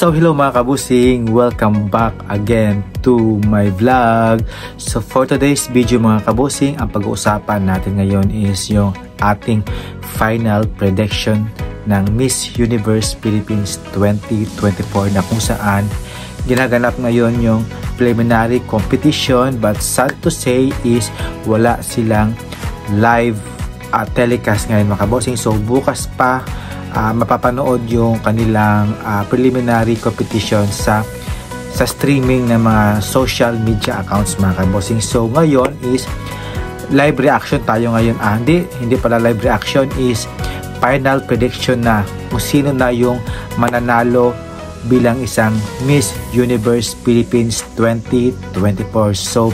So hello mga kabusing, welcome back again to my vlog. So for today's video mga kabusing, ang pag-uusapan natin ngayon is yung ating final prediction ng Miss Universe Philippines 2024 na kung saan ginaganap ngayon yung preliminary competition, but sad to say is wala silang live telecast ngayon mga kabusing. So bukas pa mapapanood yung kanilang preliminary competition sa streaming ng mga social media accounts mga kabosing. So ngayon is live reaction tayo ngayon. Hindi pala live reaction, is final prediction na kung sino na yung mananalo bilang isang Miss Universe Philippines 2024. So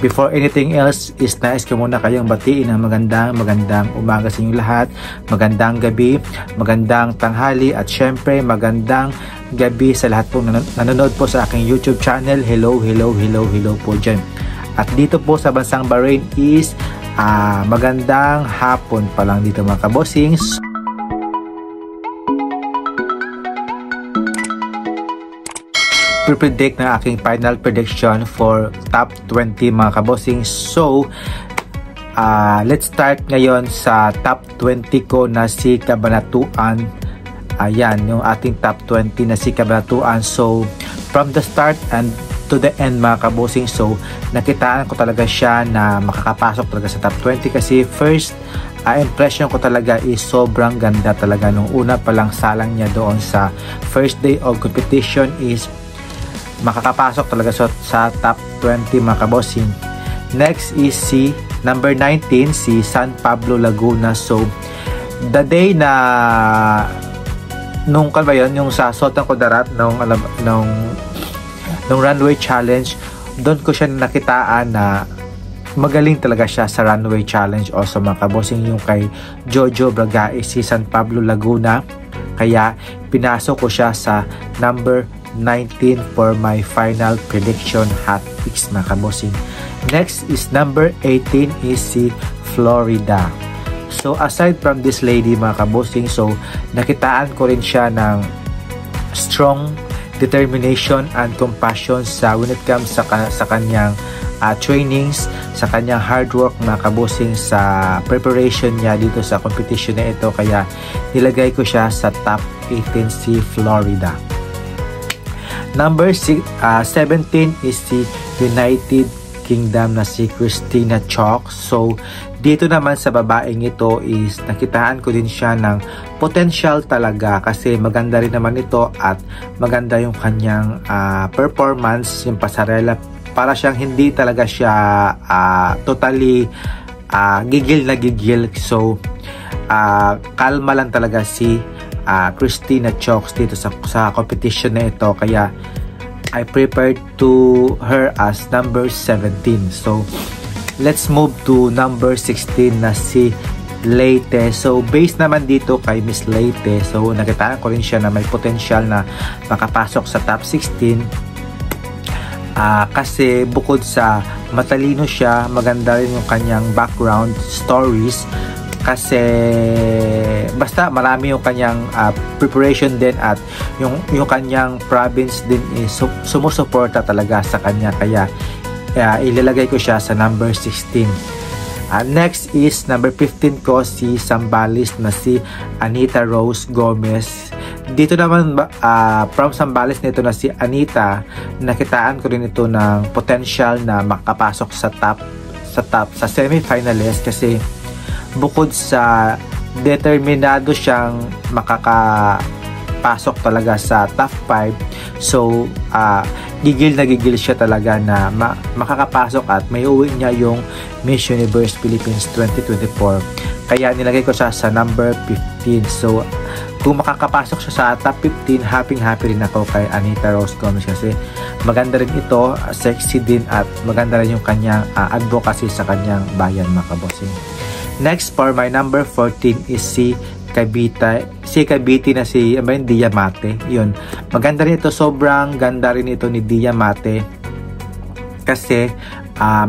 before anything else is nais ko muna kayong batiin ng magandang umaga sa inyong lahat, magandang gabi, magandang tanghali, at syempre magandang gabi sa lahat pong nanonood po sa aking YouTube channel. Hello po dyan. At dito po sa bansang Bahrain is magandang hapon pa lang dito mga kabosings. Predict na aking final prediction for top 20 mga kabosing. So let's start ngayon sa top 20 ko na si Cabanatuan. Ayan yung ating top 20 na si Cabanatuan. So from the start and to the end mga kabosing, so nakitaan ko talaga siya na makakapasok talaga sa top 20 kasi first impression ko talaga is sobrang ganda talaga. Nung una pa lang salang niya doon sa first day of competition is makakapasok talaga sa top 20 mga kabosing. Next is si number 19, si San Pablo Laguna. So the day na nung yung sa Sultan Kudarat nung runway challenge, doon ko siya nakitaan na magaling talaga siya sa runway challenge. Also mga kabosing, yung kay Jojo Bragais, si San Pablo Laguna, kaya pinasok ko siya sa number 19 for my final prediction hot picks mga kabosing. Next is number 18 is si Florida. So aside from this lady mga kabosing, so nakitaan ko rin siya ng strong determination and compassion sa when it comes sa kanyang trainings, sa kanyang hard work mga kabosing, sa preparation niya dito sa competition na ito, kaya nilagay ko siya sa top 18 si Florida. Number 17 is si United Kingdom na si Christina Chok. So dito naman sa babaeng ito is nakitaan ko din siya ng potential talaga kasi maganda rin naman ito at maganda yung kanyang performance, yung pasarela. Para siyang hindi talaga siya totally gigil na gigil. So kalma lang talaga si Christina Chok dito sa competition na ito, kaya I prepared to her as number 17. So let's move to number 16 na si Leyte. So based naman dito kay Miss Leyte, so nakitaan ko rin siya na may potential na makapasok sa top 16 kasi bukod sa matalino siya, maganda rin yung kanyang background stories. Kasi basta marami yung kanyang preparation din, at yung kanyang province din is sumusuporta talaga sa kanya, kaya ilalagay ko siya sa number 16. Next is number 15 ko si Zambales na si Anita Rose Gomez. Dito naman from Zambales nito na si Anita, nakitaan ko rin ito ng potential na makapasok sa semi-finalist kasi bukod sa determinado siyang makakapasok talaga sa top 5, so gigil na gigil siya talaga na makakapasok at may uwi niya yung Miss Universe Philippines 2024, kaya nilagay ko siya sa number 15. So kung makakapasok siya sa top 15, happy rin ako kay Anita Rose Gomez kasi maganda rin ito, sexy din, at maganda rin yung kanyang advocacy sa kanyang bayan mga kabosing. Next for my number 14 is si Cavite na si Diamante. Yun, maganda rin ito, sobrang ganda rin ito ni Diamante kasi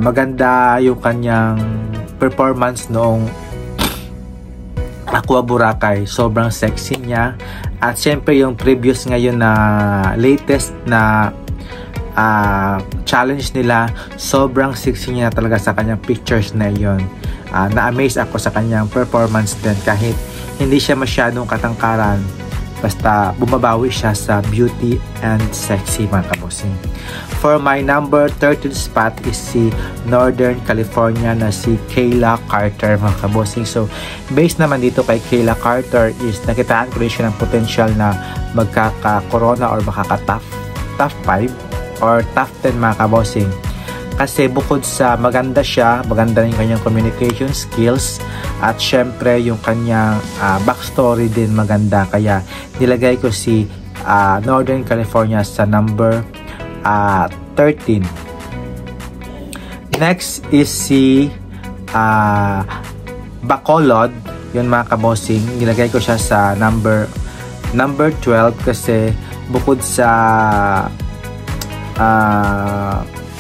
maganda yung kanyang performance noong Aqua Boracay. Sobrang sexy niya At syempre yung previous ngayon na latest na challenge nila, sobrang sexy niya talaga sa kanyang pictures na yon. Na-amaze ako sa kanyang performance din, kahit hindi siya masyadong katangkaran, basta bumabawi siya sa beauty and sexy, mga kabosing. For my number 13 spot is si Northern California na si Kayla Carter, mga kabosing. So based naman dito kay Kayla Carter is nakitaan ko rin siya ng potential na magkaka-corona or makaka-top 5 or top 10, mga kabosing. Kasi bukod sa maganda siya, maganda rin yung kanyang communication skills, at syempre yung kanyang backstory din maganda, kaya nilagay ko si Northern California sa number 13. Next is si Bacolod, yun, mga kabosing. Nilagay ko siya sa number 12 kasi bukod sa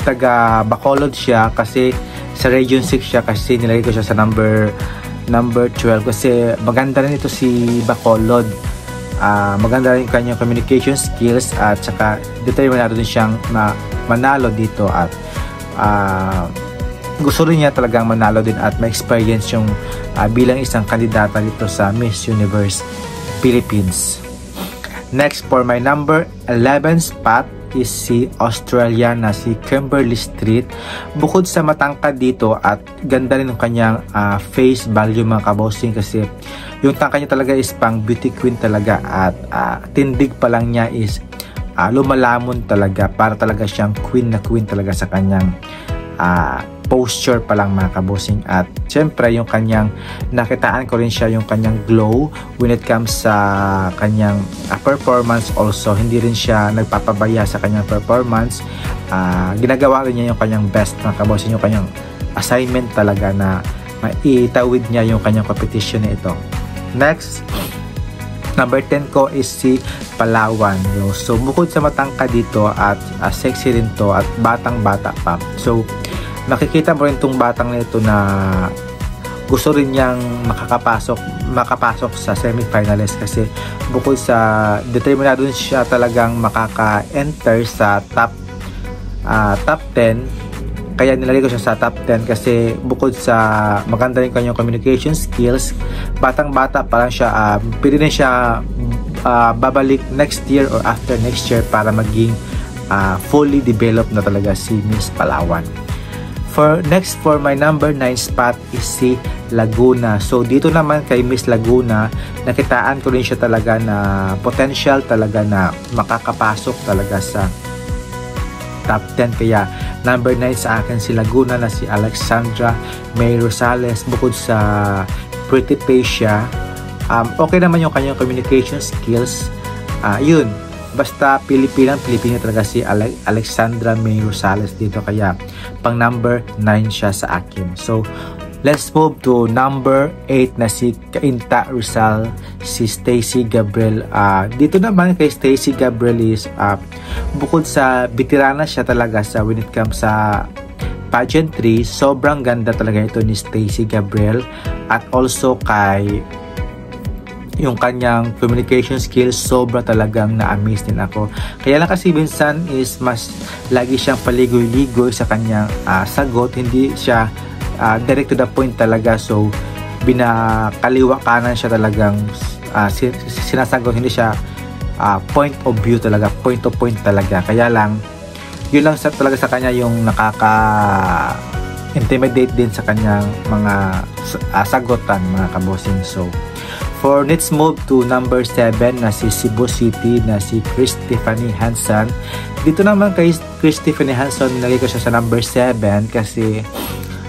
taga Bacolod siya, kasi sa Region 6 siya, kasi nilagay ko siya sa number 12 kasi maganda rin ito si Bacolod. Maganda rin kanyang communication skills, at saka determinado din siyang manalo dito, at gusto rin niya talagang manalo din at ma-experience yung bilang isang kandidata dito sa Miss Universe Philippines. Next, for my number 11 spot is si Australia na si Kimberly Street. Bukod sa matangkad dito at ganda rin ng kanyang face value, mga kabosing, kasi yung tangkad niya talaga is pang beauty queen talaga, at tindig pa lang niya is lumalamon talaga, para talaga siyang queen na queen talaga sa kanyang posture pa lang, mga kabosing. At syempre yung kanyang nakitaan ko rin siya yung kanyang glow when it comes sa kanyang performance also. Hindi rin siya nagpapabaya sa kanyang performance. Ginagawa rin niya yung kanyang best, mga kabosing, yung kanyang assignment talaga na maitawid niya yung kanyang competition na ito. Next, number 10 ko is si Palawan. So bukod sa matangka dito at sexy rin to at batang-bata pa. So nakikita mo rin tong batang na ito na gusto rin niyang makapasok sa semi-finalist, kasi bukod sa determinado siya talagang makaka-enter sa top 10, kaya nilagay ko siya sa top 10 kasi bukod sa maganda rin kanyang communication skills, batang-bata pa lang siya, pwede rin siya babalik next year or after next year para maging fully developed na talaga si Miss Palawan. Next, for my number 9 spot is si Laguna. So dito naman kay Miss Laguna, nakitaan ko rin siya talaga na potential talaga na makakapasok talaga sa top 10, kaya number 9 sa akin si Laguna na si Alexandra May Rosales. Bukod sa pretty face siya, okay naman yung kanyang communication skills, yun, basta Pilipino talaga si Alexandra May Rosales dito, kaya pang number 9 siya sa akin. So let's move to number 8 na si Cainta Rizal, si Stacy Gabriel. Dito naman kay Stacy Gabriel is bukod sa veterana siya talaga sa when it comes sa pageantry, sobrang ganda talaga ito ni Stacy Gabriel, at also kay yung kanyang communication skills, sobra talagang na-amaze din ako. Kaya lang kasi minsan is mas lagi siyang paligoy-ligoy sa kanyang sagot, hindi siya direct to the point talaga. So binakaliwa kanan siya talagang sinasagot, hindi siya point of view talaga, point to point talaga. Kaya lang yun lang talaga sa kanya yung nakaka-intimidate din sa kanyang mga sagutan, mga kabosing. So let's move to number 7 na si Cebu City na si Christiffany Hanson. Dito naman kay Christiffany Hanson, nilagay ko siya sa number 7 kasi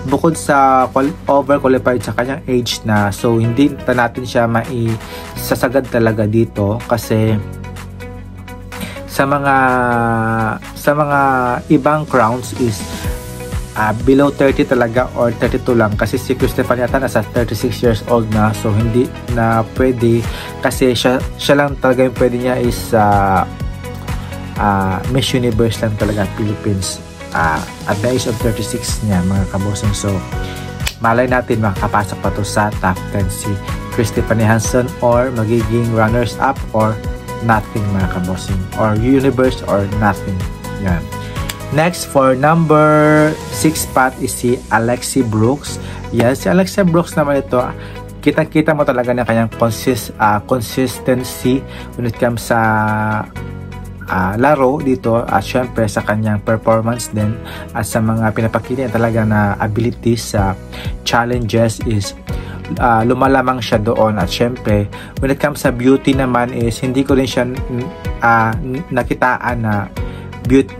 bukod sa overqualified sa kanyang age na, so hindi natin siya maisasagad talaga dito, kasi sa mga ibang crowns is below 30 talaga or 32 lang, kasi si Christiffany yata nasa 36 years old na, so hindi na pwede, kasi siya lang talaga yung pwede niya is Miss Universe lang talaga Philippines at the age of 36 niya, mga kabosing. So malay natin makakapasok pa to sa top 10 si Christy Panihanson, or magiging runners-up or nothing mga kabossing, or universe or nothing. Yan. Next, for number 6 spot is si Alexi Brooks. Yan, si Alexi Brooks naman ito, kitang-kita mo talaga na kanyang consistency when it comes sa laro dito, at syempre sa kanyang performance din at sa mga pinapakita talaga na abilities sa challenges is lumalamang siya doon. At syempre when it comes sa beauty naman is hindi ko rin siya nakitaan na beauty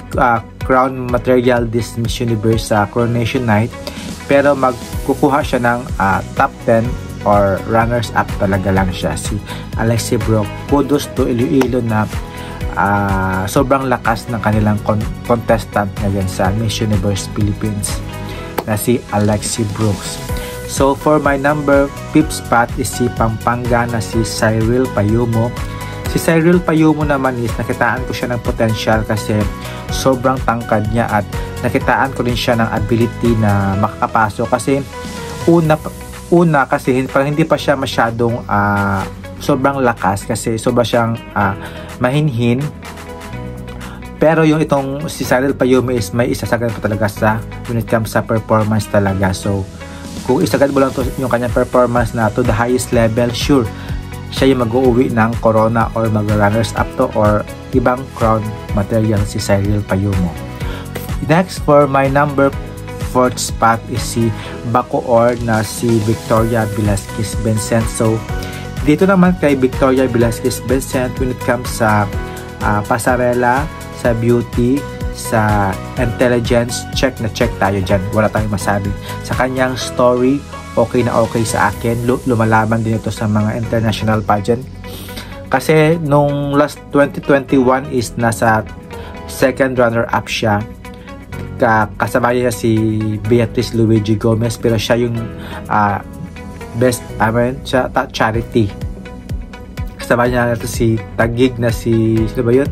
crown material this Miss Universe sa Coronation Night, pero magkukuha siya ng top 10 or runners up talaga lang siya, si Alexi Brooks. Kudos to Iloilo na sobrang lakas ng kanilang contestant ngayon sa Miss Universe Philippines na si Alexi Brooks. So for my number 5th spot is si Pampanga na si Cyril Payumo. Si Cyril Payumo naman is nakitaan ko siya ng potential kasi sobrang tangkad niya, at nakitaan ko rin siya ng ability na makakapasok kasi una kasi parang hindi pa siya masyadong sobrang lakas kasi sobra siyang mahinhin, pero yung itong si Cyril Payumo is may isasagad pa talaga sa when it comes sa performance talaga. So kung isagad mo lang to, yung kanyang performance na to the highest level, sure siya yung mag-uuwi ng corona or mag-runners up to or ibang crown material si Cyril Payumo. Next, for my number 4th spot is si Bacoor na si Victoria Velasquez Vincent. So dito naman kay Victoria Velasquez Vincent, when it comes sa pasarela, sa beauty, sa intelligence, check na check tayo dyan, wala tayong masabi. Sa kanyang story, okay na okay sa akin. Lumalaban din ito sa mga international pageant kasi nung last 2021 is nasa second runner up siya, kasama niya si Beatrice Luigi Gomez, pero siya yung best siya charity. Kasama niya ito si Taguig na si sino ba yun?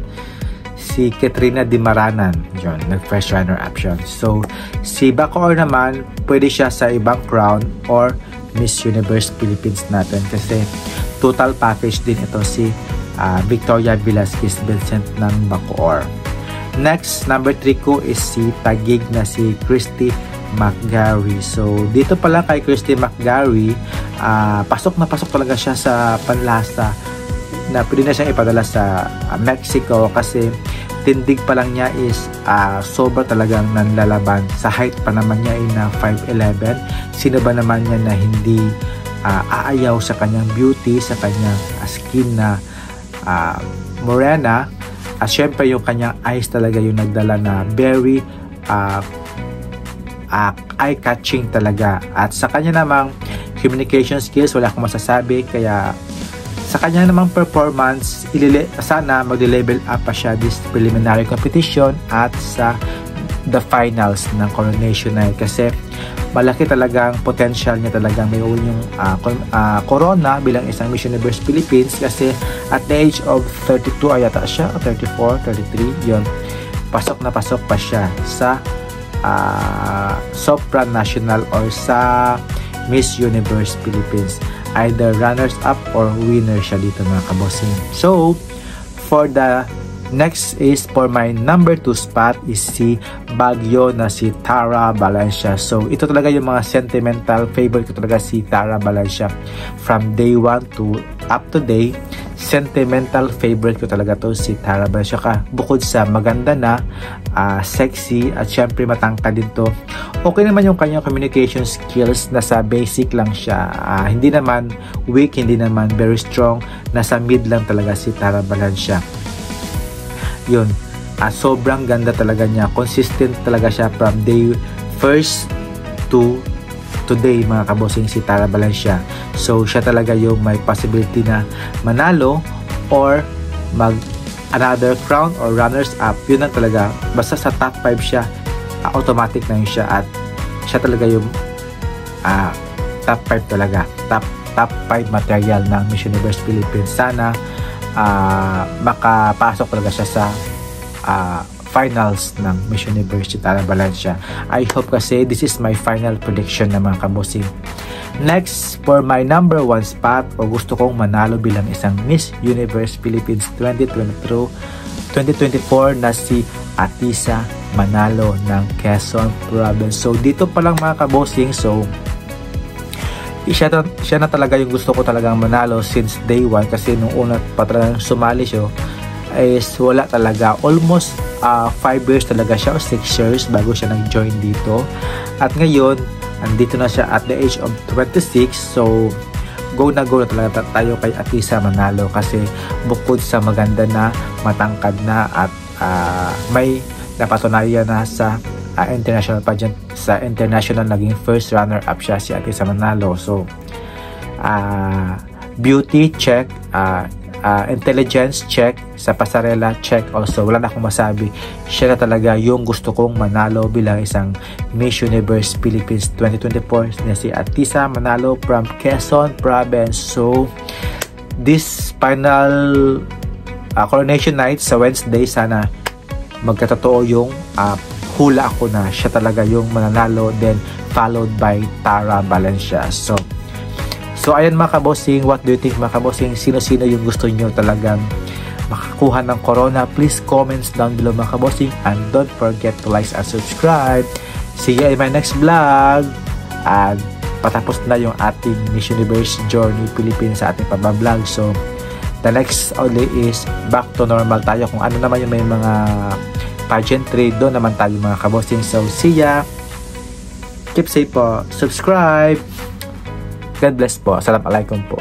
Si Katrina Di Maranan, yun, nag-first runner-up siya. So, si Bacoor naman, pwede siya sa ibang crown or Miss Universe Philippines natin kasi total package din ito si Victoria Velasquez Vincent ng Bacoor. Next, number 3 ko is si Taguig na si Christy McGarry. So, dito pala kay Christy McGarry, pasok na pasok talaga siya sa panlasa na pwede na siyang ipadala sa Mexico kasi tindig pa lang niya is sobra talagang nanlalaban. Sa height pa naman niya ay na 5'11". Sino ba naman niya na hindi aayaw sa kanyang beauty, sa kanyang skin na morena, at syempre yung kanyang eyes talaga yung nagdala na very eye-catching talaga. At sa kanya namang communication skills, wala akong masasabi, kaya sa kanya namang performance, sana mag-level up pa siya this preliminary competition at sa the finals ng Coronation Night kasi malaki talagang potential niya, talagang may uwi yung corona bilang isang Miss Universe Philippines kasi at the age of 32 ayata siya, 34, 33, yun, pasok na pasok pa siya sa supranational or sa Miss Universe Philippines. Either runners up or winner siya dito mga kabossing. So, for the next is for my number 2 spot is si Baguio na si Tara Valencia. So, ito talaga yung mga sentimental favorite ko talaga si Tara Valencia. From day 1 to up to day, sentimental favorite ko talaga to si Tara Valencia. Bukod sa maganda na, sexy, at syempre matangkad din to. Okay naman yung kanyang communication skills, nasa basic lang siya. Hindi naman weak, hindi naman very strong, nasa mid lang talaga si Tara Valencia. Yun, sobrang ganda talaga niya, consistent talaga siya from day first to today mga kabossing si Tara Valencia. So siya talaga yung may possibility na manalo or mag another crown or runners up. Yun lang talaga, basta sa top 5 siya, automatic na yun siya, at siya talaga yung top 5 talaga, top 5 material ng Miss Universe Philippines. Sana makapasok talaga siya sa finals ng Miss Universe si Tara Valencia. I hope kasi this is my final prediction na mga kabossing. Next, for my number 1 spot o gusto kong manalo bilang isang Miss Universe Philippines 2024 na si Atisa Manalo ng Quezon Province. So dito pa lang mga kabosing, so siya na talaga yung gusto ko talagang manalo since day 1, kasi nung una pa talagang sumali siya is wala talaga, almost 5 years talaga siya o 6 years bago siya nag-join dito, at ngayon andito na siya at the age of 26. So go na talaga tayo kay Atisa Manalo, kasi bukod sa maganda na, matangkad na, at may napatunayan na sa international pageant, sa international naging first runner up siya si Atisa Manalo. So beauty check, intelligence check, sa pasarela check also. Wala na akong masabi, siya na talaga yung gusto kong manalo bilang isang Miss Universe Philippines 2024 na si Atisa Manalo from Quezon Province. So this final coronation night sa Wednesday, sana magkatotoo yung hula ako na siya talaga yung mananalo, then followed by Tara Valencia. So ayan mga kabosing, what do you think mga kabosing? Sino-sino yung gusto nyo talagang makakuha ng corona? Please comments down below mga kabosing, and don't forget to like and subscribe. See you in my next vlog. At patapos na yung ating Miss Universe Journey Philippines sa ating pabablog. So the next only is back to normal tayo. Kung ano naman yung may mga pageantry, doon naman tayo mga kabosing. So see ya, keep safe po, subscribe, God bless po, assalamualaikum po.